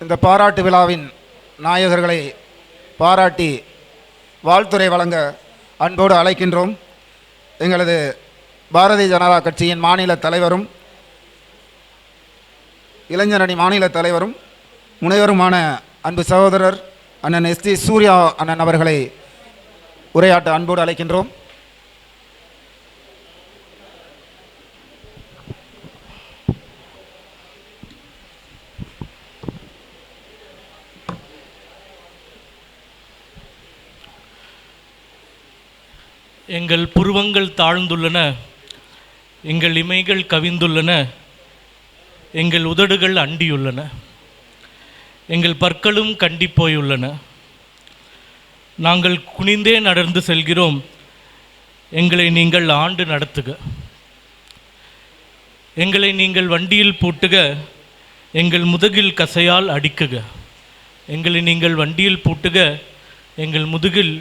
இந்த பாராட்டு விழாவின் நாயகர்களை பாராட்டி வாழ்த்துரை வழங்க அன்போடு அழைக்கின்றோம். எங்களது பாரதிய ஜனதா கட்சியின் மாநில தலைவரும் இளைஞரணி மாநில தலைவரும் முனைவருமான அன்பு சகோதரர் அண்ணன் எஸ்டி சூர்யா அண்ணன் அவர்களை உரையாட்ட அன்போடு அழைக்கின்றோம். எங்கள் புருவங்கள் தாழ்ந்துள்ளன, எங்கள் இமைகள் கவிந்துள்ளன, எங்கள் உதடுகள் அண்டியுள்ளன, எங்கள் பற்களும் கண்டிப்போயுள்ளன. நாங்கள் குனிந்தே நடந்து செல்கிறோம், எங்களை நீங்கள் ஆண்டு நடத்துக. எங்களை நீங்கள் வண்டியில் பூட்டுக, எங்கள் முதுகில் கசையால் அடிக்குக. எங்களை நீங்கள் வண்டியில் பூட்டுக, எங்கள் முதுகில்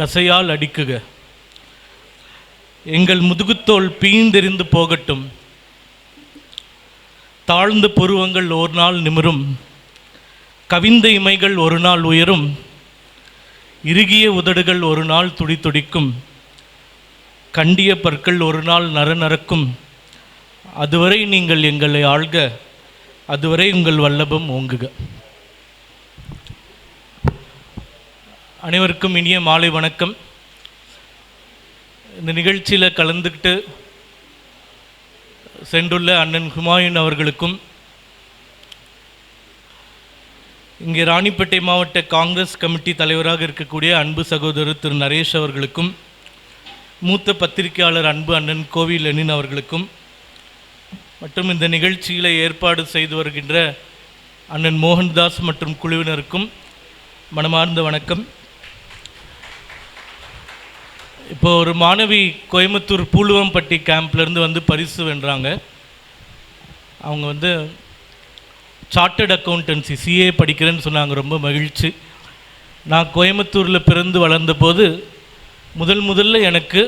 கசையால் அடிக்குக. எங்கள் முதுகுத்தோல் பீந்தெறிந்து போகட்டும், தாழ்ந்த புருவங்கள் ஒரு நாள் நிமிரும், கவிந்த இமைகள் ஒரு நாள் உயரும், இறுகிய உதடுகள் ஒரு நாள் துடி துடிக்கும், கண்டிய பற்கள் ஒரு நாள் நரநரக்கும். அதுவரை நீங்கள் எங்களை ஆள்க, அதுவரை உங்கள் வல்லபம் ஓங்குக. அனைவருக்கும் இனிய மாலை வணக்கம். இந்த நிகழ்ச்சியில் கலந்துக்கிட்டு சென்றுள்ள அண்ணன் ஹுமாயூன் அவர்களுக்கும், இங்கே ராணிப்பேட்டை மாவட்ட காங்கிரஸ் கமிட்டி தலைவராக இருக்கக்கூடிய அன்பு சகோதரர் திரு நரேஷ் அவர்களுக்கும், மூத்த பத்திரிகையாளர் அன்பு அண்ணன் கோவி லெனின் அவர்களுக்கும், மற்றும் இந்த நிகழ்ச்சியில் ஏற்பாடு செய்து வருகின்ற அண்ணன் மோகன்தாஸ் மற்றும் குழுவினருக்கும் மனமார்ந்த வணக்கம். இப்போ ஒரு மாணவி கோயம்புத்தூர் பூலுவம்பட்டி கேம்ப்லேருந்து வந்து பரிசு வென்றாங்க. அவங்க சார்ட்டர்ட் அக்கௌண்டன்சி சிஏ படிக்கிறேன்னு சொன்னாங்க. ரொம்ப மகிழ்ச்சி. நான் கோயம்புத்தூரில் பிறந்து வளர்ந்த போது முதல்ல எனக்கு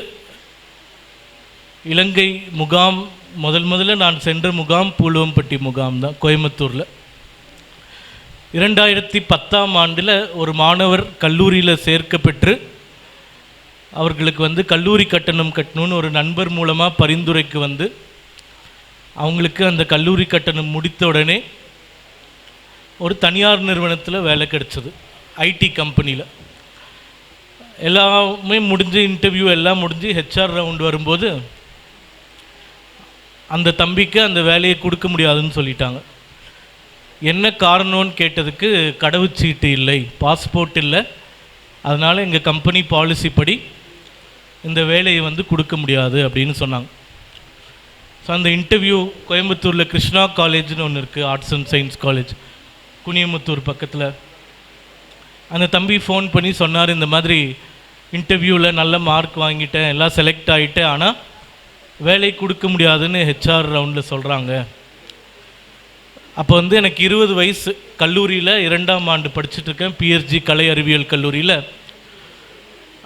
இலங்கை முகாம் முதல்ல நான் சென்ற முகாம் பூலுவம்பட்டி முகாம் தான், கோயம்புத்தூரில். 2010ஆம் ஆண்டில் ஒரு மாணவர் கல்லூரியில் சேர்க்க பெற்று அவர்களுக்கு கல்லூரி கட்டணம் கட்டணும்னு ஒரு நண்பர் மூலமாக பரிந்துரைக்கு அவங்களுக்கு அந்த கல்லூரி கட்டணம் முடித்த உடனே ஒரு தனியார் நிறுவனத்தில் வேலை கிடைச்சது, ஐடி கம்பெனியில். எல்லாமே முடிஞ்சு, இன்டர்வியூ எல்லாம் முடிஞ்சு ஹெச்ஆர் ரவுண்டு வரும்போது அந்த தம்பிக்கு அந்த வேலையை கொடுக்க முடியாதுன்னு சொல்லிட்டாங்க. என்ன காரணம்னு கேட்டதுக்கு, கடவுச்சீட்டு இல்லை, பாஸ்போர்ட் இல்லை, அதனால் எங்கள் கம்பெனி பாலிசி படி இந்த வேலையை கொடுக்க முடியாது அப்படின்னு சொன்னாங்க. ஸோ அந்த இன்டர்வியூ கோயம்புத்தூரில் கிருஷ்ணா காலேஜ்னு ஒன்று இருக்குது, arts and science college, Kuniyamuthur பக்கத்தில். அந்த தம்பி ஃபோன் பண்ணி சொன்னார், இந்த மாதிரி இன்டர்வியூவில் நல்ல மார்க் வாங்கிட்டேன், எல்லாம் செலக்ட் ஆகிட்டேன், ஆனால் வேலை கொடுக்க முடியாதுன்னு ஹெச்ஆர் ரவுண்டில் சொல்கிறாங்க. அப்போ எனக்கு 20 வயசு, கல்லூரியில் 2ஆம் ஆண்டு படிச்சுட்ருக்கேன், பிஎஸ்ஜி கலை அறிவியல் கல்லூரியில்.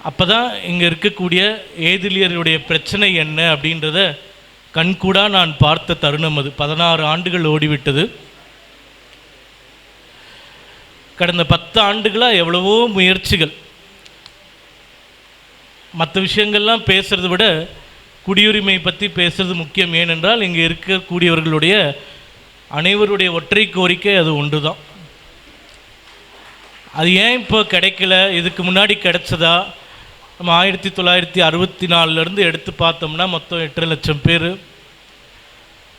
அப்போ தான் இங்கே இருக்கக்கூடிய ஏதிலியருடைய பிரச்சனை என்ன அப்படின்றத கண்கூடா நான் பார்த்த தருணம் அது. 16 ஆண்டுகள் ஓடிவிட்டது. கடந்த 10 ஆண்டுகளாக எவ்வளவோ முயற்சிகள், மற்ற விஷயங்கள்லாம் பேசுகிறத விட குடியுரிமை பற்றி பேசுகிறது முக்கியம். ஏனென்றால் இங்கே இருக்கக்கூடியவர்களுடைய அனைவருடைய ஒற்றை கோரிக்கை அது ஒன்று தான். அது ஏன் இப்போ கிடைக்கல, இதுக்கு முன்னாடி கிடைச்சதா? நம்ம 1964 எடுத்து பார்த்தோம்னா மொத்தம் 8 லட்சம் பேர்,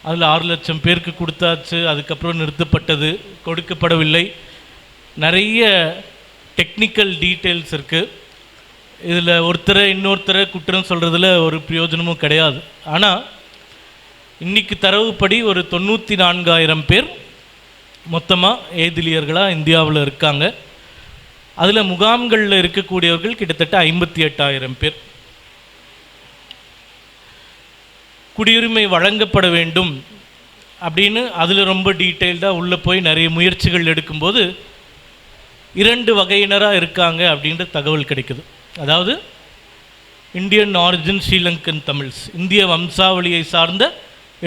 அதில் 6 லட்சம் பேருக்கு கொடுத்தாச்சு, அதுக்கப்புறம் நிறுத்தப்பட்டது, கொடுக்கப்படவில்லை. நிறைய டெக்னிக்கல் டீட்டெயில்ஸ் இருக்குது. இதில் இன்னொருத்தரை குற்றம் சொல்கிறதுல ஒரு பிரயோஜனமும் கிடையாது. ஆனால் இன்றைக்கி தரவுப்படி ஒரு 94,000 பேர் மொத்தமாக ஏதிலியர்களாக இந்தியாவில் இருக்காங்க. அதில் முகாம்களில் இருக்கக்கூடியவர்கள் கிட்டத்தட்ட 58,000 பேர். குடியுரிமை வழங்கப்பட வேண்டும் அப்படின்னு அதில் ரொம்ப டீட்டெயில்டாக உள்ளே போய் நிறைய முயற்சிகள் எடுக்கும்போது 2 வகையினராக இருக்காங்க அப்படின்ற தகவல் கிடைக்குது. அதாவது இந்தியன் ஆரிஜின் ஸ்ரீலங்கன் தமிழ்ஸ், இந்திய வம்சாவளியை சார்ந்த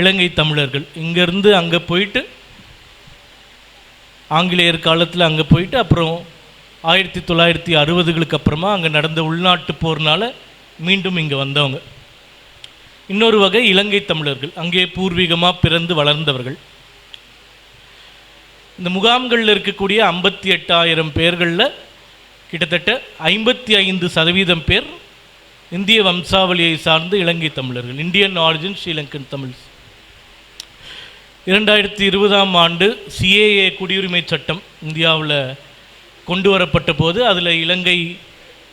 இலங்கை தமிழர்கள், இங்கேருந்து அங்கே போயிட்டு ஆங்கிலேயர் காலத்தில் அங்கே போயிட்டு அப்புறம் 1960களுக்கு அப்புறமா அங்கே நடந்த உள்நாட்டு போர்னால் மீண்டும் இங்கே வந்தவங்க. இன்னொரு வகை இலங்கை தமிழர்கள், அங்கே பூர்வீகமாக பிறந்து வளர்ந்தவர்கள். இந்த முகாம்களில் இருக்கக்கூடிய 58,000 பேர்களில் கிட்டத்தட்ட 55% பேர் இந்திய வம்சாவளியை சார்ந்த இலங்கை தமிழர்கள், இந்தியன் ஆரிஜின் ஸ்ரீலங்கன் தமிழ்ஸ். 2020ஆம் ஆண்டு CAA குடியுரிமை சட்டம் இந்தியாவில் கொண்டு வரப்பட்ட போது அதில் இலங்கை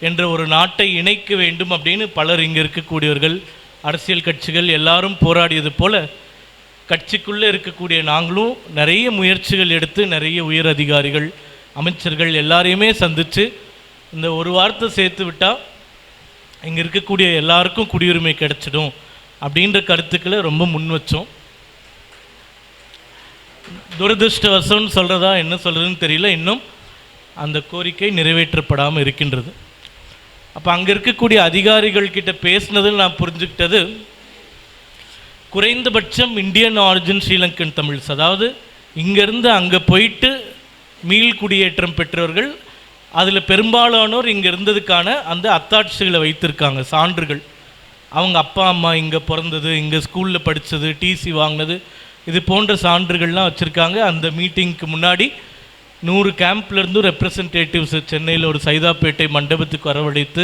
என்ற ஒரு நாட்டை இணைக்க வேண்டும் அப்படின்னு பலர் இங்கே இருக்கக்கூடியவர்கள், அரசியல் கட்சிகள் எல்லாரும் போராடியது போல் கட்சிக்குள்ளே இருக்கக்கூடிய நாங்களும் நிறைய முயற்சிகள் எடுத்து நிறைய உயர் அதிகாரிகள், அமைச்சர்கள் எல்லாரையுமே சந்தித்து இந்த ஒரு வார்த்தை சேர்த்து விட்டால் இங்கே இருக்கக்கூடிய எல்லாருக்கும் குடியுரிமை கிடைச்சிடும் அப்படின்ற கருத்துக்களை ரொம்ப முன் வச்சோம். துரதிருஷ்டவசம்னு சொல்கிறதா என்ன சொல்கிறதுன்னு தெரியல, இன்னும் அந்த கோரிக்கை நிறைவேற்றப்படாமல் இருக்கின்றது. அப்போ அங்கே இருக்கக்கூடிய அதிகாரிகள் கிட்ட பேசினதில் நான் புரிஞ்சுக்கிட்டது, குறைந்தபட்சம் இந்தியன் ஆரிஜின் ஸ்ரீலங்கன் தமிழ்ஸ், அதாவது இங்கேருந்து அங்கே போயிட்டு மீள் குடியேற்றம் பெற்றவர்கள், அதில் பெரும்பாலானோர் இங்கே இருந்ததுக்கான அந்த அத்தாட்சிகளை வைத்திருக்காங்க, சான்றுகள். அவங்க அப்பா அம்மா இங்கே பிறந்தது, இங்கே ஸ்கூலில் படித்தது, டிசி வாங்கினது, இது போன்ற சான்றுகள்லாம் வச்சுருக்காங்க. அந்த மீட்டிங்க்கு முன்னாடி 100 கேம்ப்லேருந்து ரெப்ரசன்டேட்டிவ்ஸ் சென்னையில் ஒரு சைதாப்பேட்டை மண்டபத்துக்கு வரவழைத்து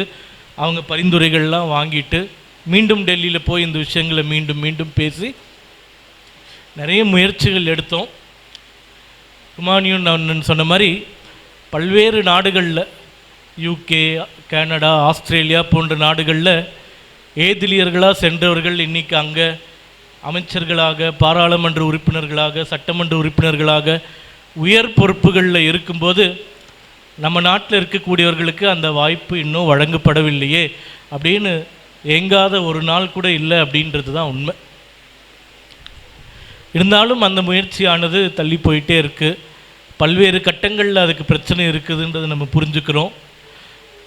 அவங்க பரிந்துரைகள்லாம் வாங்கிட்டு மீண்டும் டெல்லியில் போய் இந்த விஷயங்களை மீண்டும் மீண்டும் பேசி நிறைய முயற்சிகள் எடுத்தோம். ஹுமாயூன் அண்ணன் சொன்ன மாதிரி பல்வேறு நாடுகளில், UK, கனடா, ஆஸ்திரேலியா போன்ற நாடுகளில் ஏதிலியர்களாக சென்றவர்கள் இன்றைக்கி அங்கே அமைச்சர்களாக, பாராளுமன்ற உறுப்பினர்களாக, சட்டமன்ற உறுப்பினர்களாக உயர் பொறுப்புகளில் இருக்கும்போது நம்ம நாட்டில் இருக்கக்கூடியவர்களுக்கு அந்த வாய்ப்பு இன்னும் வழங்கப்படவில்லையே அப்படின்னு ஏங்காத ஒரு நாள் கூட இல்லை அப்படின்றது தான் உண்மை. இருந்தாலும் அந்த முயற்சியானது தள்ளி போயிட்டே இருக்குது. பல்வேறு கட்டங்களில் அதுக்கு பிரச்சனை இருக்குதுன்றது நம்ம புரிஞ்சுக்கிறோம்.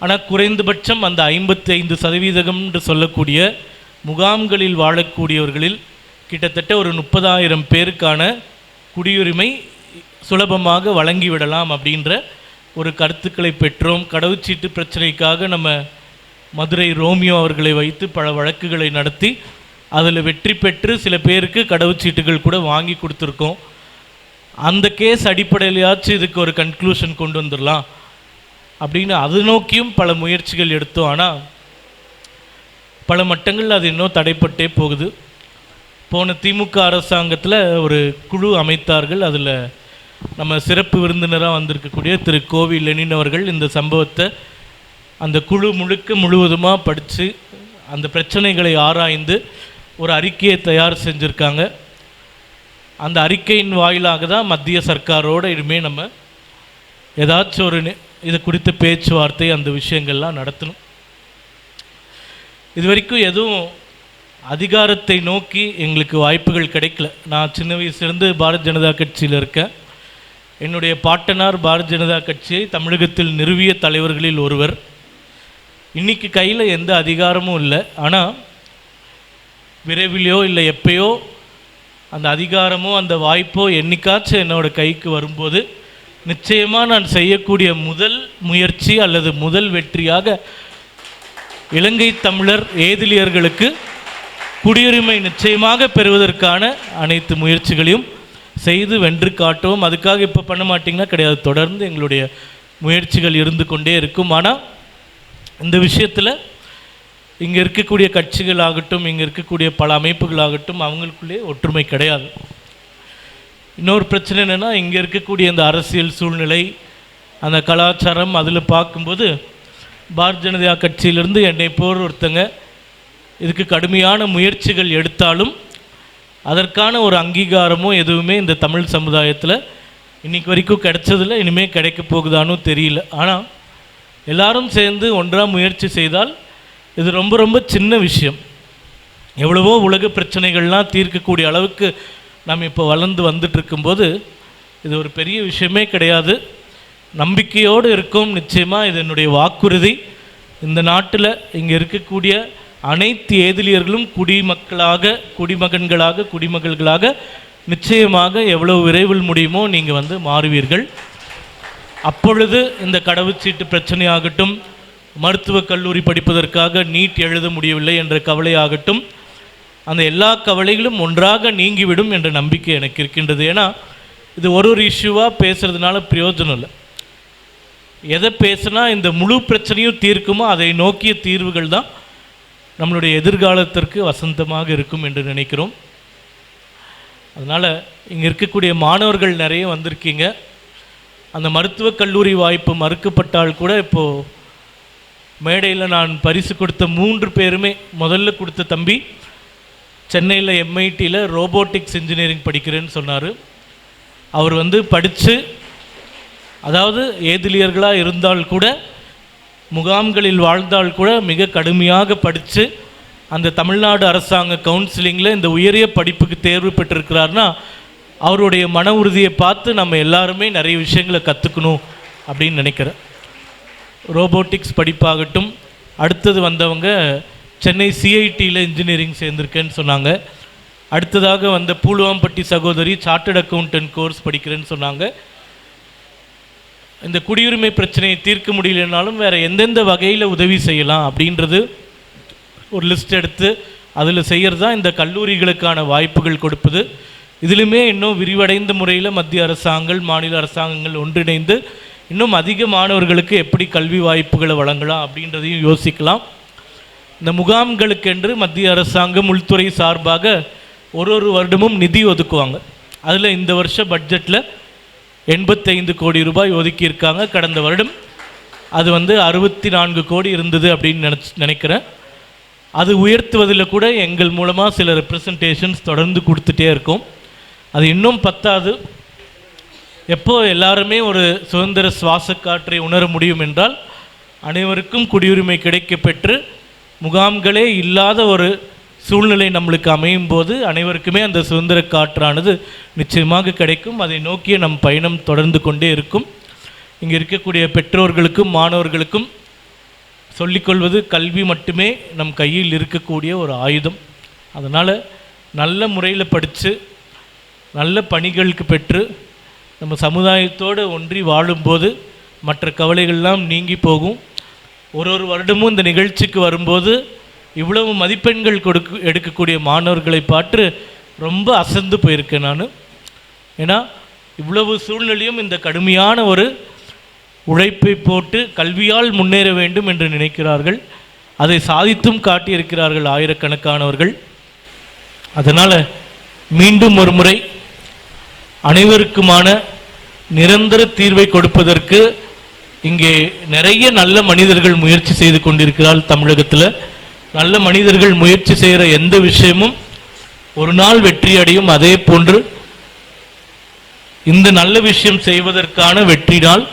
ஆனால் குறைந்தபட்சம் அந்த 55% சொல்லக்கூடிய முகாம்களில் வாழக்கூடியவர்களில் கிட்டத்தட்ட ஒரு 30,000 பேருக்கான குடியுரிமை சுலபமாக வழங்கிவிடலாம் அப்படின்ற ஒரு கருத்துக்களை பெற்றோம். கடவுச்சீட்டு பிரச்சனைக்காக நம்ம மதுரை ரோமியோ அவர்களை வைத்து பல வழக்குகளை நடத்தி அதில் வெற்றி பெற்று சில பேருக்கு கடவுச்சீட்டுகள் கூட வாங்கி கொடுத்துருக்கோம். அந்த கேஸ் அடிப்படையிலையாச்சும் இதுக்கு ஒரு கன்க்ளூஷன் கொண்டு வந்துடலாம் அப்படின்னு அது நோக்கியும் பல முயற்சிகள் எடுத்தோம். ஆனால் பல மட்டங்களில் அது இன்னும் தடைப்பட்டே போகுது. போன திமுக அரசாங்கத்தில் ஒரு குழு அமைத்தார்கள். அதில் நம்ம சிறப்பு விருந்தினராக வந்திருக்கக்கூடிய திரு கோவி லெனின் அவர்கள் இந்த சம்பவத்தை அந்த குழு முழுவதுமாக படித்து அந்த பிரச்சனைகளை ஆராய்ந்து ஒரு அறிக்கையை தயார் செஞ்சுருக்காங்க. அந்த அறிக்கையின் வாயிலாக தான் மத்திய சர்க்காரோடு இனிமேல் நம்ம ஏதாச்சும் ஒரு இது குறித்த பேச்சுவார்த்தை அந்த விஷயங்கள்லாம் நடத்தணும். இது வரைக்கும் எதுவும் அதிகாரத்தை நோக்கி எங்களுக்கு வாய்ப்புகள் கிடைக்கல. நான் சின்ன வயசுலேருந்து பாரதிய ஜனதா கட்சியில் இருக்கேன். என்னுடைய பாட்டனார் பாரதிய ஜனதா கட்சியை தமிழகத்தில் நிறுவிய தலைவர்களில் ஒருவர். இன்றைக்கி கையில் எந்த அதிகாரமும் இல்லை. ஆனால் விரைவிலையோ இல்லை எப்பயோ அந்த அதிகாரமோ அந்த வாய்ப்போ என்னைக்காச்சும் என்னோடய கைக்கு வரும்போது நிச்சயமாக நான் செய்யக்கூடிய முதல் முயற்சி அல்லது முதல் வெற்றியாக இலங்கை தமிழர் ஏதிலியர்களுக்கு குடியுரிமை நிச்சயமாக பெறுவதற்கான அனைத்து முயற்சிகளையும் செய்து வென்று காட்டுவோம். அதுக்காக இப்போ பண்ண மாட்டிங்கன்னா கிடையாது, தொடர்ந்து எங்களுடைய முயற்சிகள் இருந்து கொண்டே இருக்கும். ஆனால் இந்த விஷயத்தில் இங்கே இருக்கக்கூடிய கட்சிகளாகட்டும், இங்கே இருக்கக்கூடிய பல அமைப்புகளாகட்டும், அவங்களுக்குள்ளே ஒற்றுமை கிடையாது. இன்னொரு பிரச்சனை என்னென்னா, இங்கே இருக்கக்கூடிய இந்த அரசியல் சூழ்நிலை, அந்த கலாச்சாரம், அதில் பார்க்கும்போது பாரதிய ஜனதா கட்சியிலிருந்து என்னை போர் ஒருத்தங்க இதுக்கு கடுமையான முயற்சிகள் எடுத்தாலும் அதற்கான ஒரு அங்கீகாரமோ எதுவுமே இந்த தமிழ் சமுதாயத்தில் இன்றைக்கி வரைக்கும் கிடைச்சதில்லை. இனிமேல் கிடைக்க போகுதானோ தெரியல. ஆனால் எல்லாரும் சேர்ந்து ஒன்றாக முயற்சி செய்தால் இது ரொம்ப ரொம்ப சின்ன விஷயம். எவ்வளவோ உலக பிரச்சனைகள்லாம் தீர்க்கக்கூடிய அளவுக்கு நம்ம இப்போ வளர்ந்து வந்துட்டுருக்கும்போது இது ஒரு பெரிய விஷயமே கிடையாது. நம்பிக்கையோடு இருக்கும். நிச்சயமாக இது என்னுடைய வாக்குறுதி. இந்த நாட்டில் இங்கே இருக்கக்கூடிய அனைத்து ஏதிலியர்களும் குடிமக்களாக, குடிமகன்களாக, குடிமகள்களாக நிச்சயமாக எவ்வளவு விரைவில் முடியுமோ நீங்கள் வந்து மாறுவீர்கள். அப்பொழுது இந்த கடவுச்சீட்டு பிரச்சனையாகட்டும், மருத்துவக் கல்லூரி படிப்பதற்காக நீட் எழுத முடியவில்லை என்ற கவலையாகட்டும், அந்த எல்லா கவலைகளும் ஒன்றாக நீங்கிவிடும் என்ற நம்பிக்கை எனக்கு இருக்கின்றது. ஏன்னா இது ஒரு இஷ்யூவாக பேசுகிறதுனால பிரயோஜனம் இல்லை. எதை பேசுனா இந்த முழு பிரச்சனையும் தீர்க்குமோ அதை நோக்கிய தீர்வுகள் தான் நம்மளுடைய எதிர்காலத்திற்கு வசந்தமாக இருக்கும் என்று நினைக்கிறோம். அதனால் இங்கே இருக்கக்கூடிய மாணவர்கள் நிறைய வந்திருக்கீங்க. அந்த மருத்துவக் கல்லூரி வாய்ப்பு மறுக்கப்பட்டால் கூட இப்போது மேடையில் நான் பரிசு கொடுத்த 3 பேருமே, முதல்ல கொடுத்த தம்பி சென்னையில் MITயில் ரோபோட்டிக்ஸ் இன்ஜினியரிங் படிக்கிறேன்னு சொன்னார். அவர் வந்து படித்து, அதாவது ஏதிலியர்களாக இருந்தால் கூட, முகாம்களில் வாழ்ந்தால் கூட மிக கடுமையாக படித்து அந்த தமிழ்நாடு அரசாங்க கவுன்சிலிங்கில் இந்த உயரிய படிப்புக்கு தேர்வு பெற்றிருக்கிறார்னா அவருடைய மன உறுதியை பார்த்து நம்ம எல்லாருமே நிறைய விஷயங்களை கற்றுக்கணும் அப்படின்னு நினைக்கிறேன். ரோபோட்டிக்ஸ் படிப்பாகட்டும், அடுத்தது வந்தவங்க சென்னை CITயில் இன்ஜினியரிங் சேர்ந்திருக்கேன்னு சொன்னாங்க. அடுத்ததாக வந்த பூலுவாம்பட்டி சகோதரி சார்ட்டர்ட் அக்கௌண்டன்ட் கோர்ஸ் படிக்கிறேன்னு சொன்னாங்க. இந்த குடியுரிமை பிரச்சனையை தீர்க்க முடியலனாலும் வேறு எந்தெந்த வகையில் உதவி செய்யலாம் அப்படின்றது ஒரு லிஸ்ட் எடுத்து அதில் செய்கிறது தான் இந்த கல்லூரிகளுக்கான வாய்ப்புகள் கொடுப்பது. இதிலுமே இன்னும் விரிவடைந்த முறையில் மத்திய அரசாங்கங்கள், மாநில அரசாங்கங்கள் ஒன்றிணைந்து இன்னும் அதிக மாணவர்களுக்கு எப்படி கல்வி வாய்ப்புகளை வழங்கலாம் அப்படின்றதையும் யோசிக்கலாம். இந்த முகாம்களுக்கென்று மத்திய அரசாங்கம் உள்துறை சார்பாக ஒரு வருடமும் நிதி ஒதுக்குவாங்க. அதில் இந்த வருஷ பட்ஜெட்டில் 85 கோடி ரூபாய் ஒதுக்கியிருக்காங்க. கடந்த வருடம் அது வந்து 64 கோடி இருந்தது அப்படின்னு நினைக்கிறேன். அது உயர்த்துவதில் கூட எங்கள் மூலமாக சில ரெப்ரசன்டேஷன்ஸ் தொடர்ந்து கொடுத்துட்டே இருக்கோம். அது இன்னும் பத்தாது. எப்போ எல்லாருமே ஒரு சுதந்திர சுவாச காற்றை உணர முடியும் என்றால் அனைவருக்கும் குடியுரிமை கிடைக்க பெற்று முகாம்களே இல்லாத ஒரு சூழ்நிலை நம்மளுக்கு அமையும் போது அனைவருக்குமே அந்த சுதந்திர காற்றானது நிச்சயமாக கிடைக்கும். அதை நோக்கிய நம் பயணம் தொடர்ந்து கொண்டே இருக்கும். இங்கே இருக்கக்கூடிய பெற்றோர்களுக்கும் மாணவர்களுக்கும் சொல்லிக்கொள்வது, கல்வி மட்டுமே நம் கையில் இருக்கக்கூடிய ஒரு ஆயுதம். அதனால் நல்ல முறையில் படித்து நல்ல பணிகளுக்கு பெற்று நம்ம சமுதாயத்தோடு ஒன்றி வாழும்போது மற்ற கவலைகள்லாம் நீங்கி போகும். ஒரு வருடமும் இந்த நிகழ்ச்சிக்கு வரும்போது இவ்வளவு மதிப்பெண்கள் எடுக்கக்கூடிய மாணவர்களை பார்த்து ரொம்ப அசந்து போயிருக்கேன் நான். ஏன்னா இவ்வளவு சூழ்நிலையும் இந்த கடுமையான ஒரு உழைப்பை போட்டு கல்வியால் முன்னேற வேண்டும் என்று நினைக்கிறார்கள். அதை சாதித்தும் காட்டியிருக்கிறார்கள் ஆயிரக்கணக்கானவர்கள். அதனால் மீண்டும் ஒரு முறை அனைவருக்குமான நிரந்தர தீர்வை கொடுப்பதற்கு இங்கே நிறைய நல்ல மனிதர்கள் முயற்சி செய்து கொண்டிருக்கிறார்கள். தமிழகத்தில் நல்ல மனிதர்கள் முயற்சி செய்கிற எந்த விஷயமும் ஒரு நாள் வெற்றி அடையும். அதே போன்று இந்த நல்ல விஷயம் செய்வதற்கான வெற்றி நாள்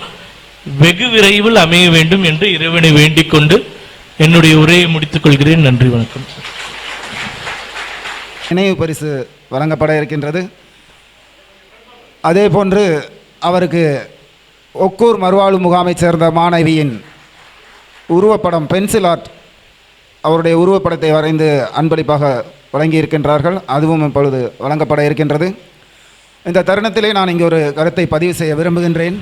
வெகு விரைவில் அமைய வேண்டும் என்று இறைவனை வேண்டிக் கொண்டு என்னுடைய உரையை முடித்துக் கொள்கிறேன். நன்றி, வணக்கம். நினைவு பரிசு வழங்கப்பட இருக்கின்றது. அதே போன்று அவருக்கு ஒக்கூர் மறுவாழ்வு முகாமைச் சேர்ந்த மாணவியின் உருவப்படம், பென்சில் ஆர்ட், அவருடைய உருவப்படத்தை வரைந்து அன்பளிப்பாக வழங்கியிருக்கின்றார்கள். அதுவும் இப்பொழுது வழங்கப்பட இருக்கின்றது. இந்த தருணத்திலே நான் இங்கே ஒரு கருத்தை பதிவு செய்ய விரும்புகின்றேன்.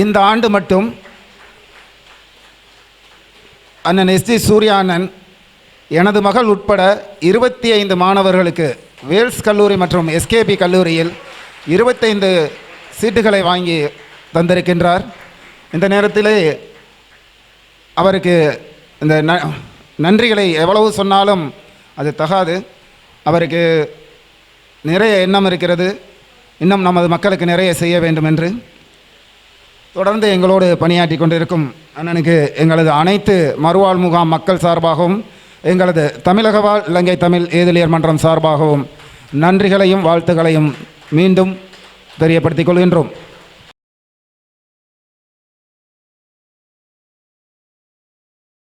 இந்த ஆண்டு மட்டும் அண்ணன் SG சூர்யா அண்ணன் எனது மகள் உட்பட 25 மாணவர்களுக்கு வேல்ஸ் கல்லூரி மற்றும் SKP கல்லூரியில் 25 சீட்டுகளை வாங்கி தந்திருக்கின்றார். இந்த நேரத்திலே அவருக்கு இந்த நன்றிகளை எவ்வளவு சொன்னாலும் அது தகாது. அவருக்கு நிறைய எண்ணம் இருக்கிறது, இன்னும் நமது மக்களுக்கு நிறைய செய்ய வேண்டும் என்று. தொடர்ந்து எங்களோடு பணியாற்றி கொண்டிருக்கும் அண்ணனுக்கு எங்களது அனைத்து மறுவாழ் முகாம் மக்கள் சார்பாகவும் எங்களது தமிழக வாழ் இலங்கை தமிழ் ஏதிலியர் மன்றம் சார்பாகவும் நன்றிகளையும் வாழ்த்துக்களையும் மீண்டும் தெரியப்படுத்திக் கொள்கின்றோம்.